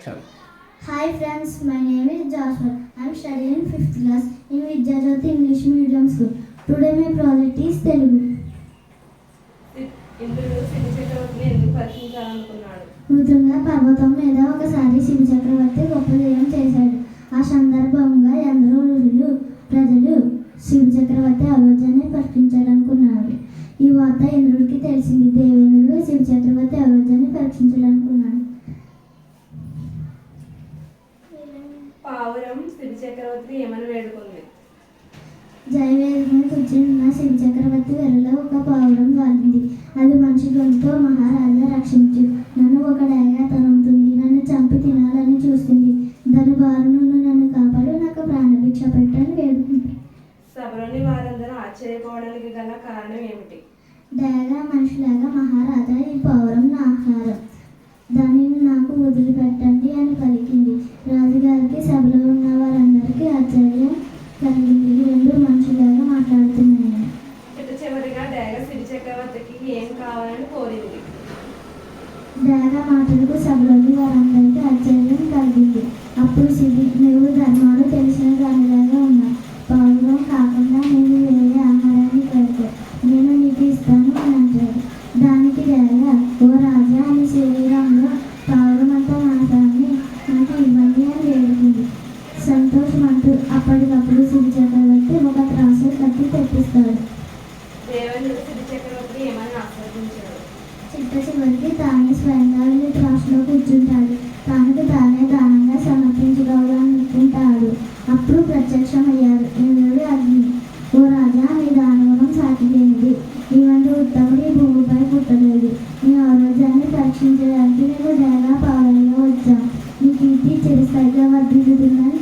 Hi friends, my name is Joshua. I am studying in 5th class in Vidyajyoti English Medium School. Today my project is Telugu. రుద్రంగా పర్వతం మీద ఒకసారి శివ చక్రవర్తి గొప్ప జయం చేశాడు. ఆ సందర్భంగా ఎందరో ప్రజలు శివ చక్రవర్తి అయోధ్యని పరీక్షించాలనుకున్నారు. ఈ వార్త ఇంద్రుడికి తెలిసింది. దేవేంద్రుడు శివ చక్రవర్తి అయోధ్యని పరీక్షించాలనుకున్నాడు. పావురం శివ చక్రవర్తి ఏమని వేడుకుంది? జయవేదం కూర్చున్న శివ చక్రవర్తి వెరలో ఒక పావురం వాలింది. అది మనిషి గొంతుతో, మహారాజా రక్షించు, నన్ను ఒక డేగ తరుముతుంది, నన్ను చంపి తినాలని చూస్తుంది, దాని బారి నుండి నన్ను కాపాడు, నాకు ప్రాణభిక్ష పెట్టని వేడుకుంది. సభలోని వారందరూ ఆశ్చర్యపోవడానికి గల కారణం ఏమిటి? డేగ మనిషిలాగా, మహారాజా ఈ పావురం నా ఆహారం, దానిని నాకు వదిలిపెట్టండి అని పలికింది. రాజుగారికి సభలో ఉన్న వారందరికీ ఆశ్చర్యం కలిగింది. ఈ రెండు మనుషులాగా మాట్లాడుతున్నాయి. చివరిగా డేగ శివ చక్రవర్తికి ఏం కావాలని కోరింది? డేగ మాటలకు సభలోని వారందరికీ ఆశ్చర్యం కలిగింది. అప్పుడు శివుడు, నువ్వు ధర్మాలు తెలిసిన దానిలాగా ఉన్నావు. పావురం కాకుండా నేను వేరే ఆహారాన్ని కోరుకో, నేను నీకు ఇస్తాను అని అంటాడు. దానికి డేగ, ఓ రాజా, నీ శరీరంలో పావురం అంత మాంసాన్ని నాకు ఇవ్వండి అని వేడుకుంది. సంతోషమంటూ అప్పటికప్పుడు శివ చక్రవర్తి ఒక త్రాసు కట్టి తెప్పిస్తాడు. దేవేంద్రుడు శివ చక్రవర్తి ఏమని ఆస్వాదించాడు? చిట్ట చివరికి తానే స్వయంగా వెళ్ళి త్రాసులో కూర్చుంటాడు. తానుకు తానే దానంగా సమర్పించుకోవాలనుకుంటాడు. అప్పుడు ప్రత్యక్షమయ్యారు ఇంద్రుడు, అగ్ని, ఓ రాజా, నీ దానగుణం సాటిలేనిది, నీవంటి ఉత్తముడు ఈ భూమిపై పుట్టలేదు. నీ ఆరోగ్యాన్ని పరీక్షించడానికి నేను డేగ పావురంగా వచ్చాను. నీ కీర్తి చిరస్థాయిగా వర్ధిల్లుతుందని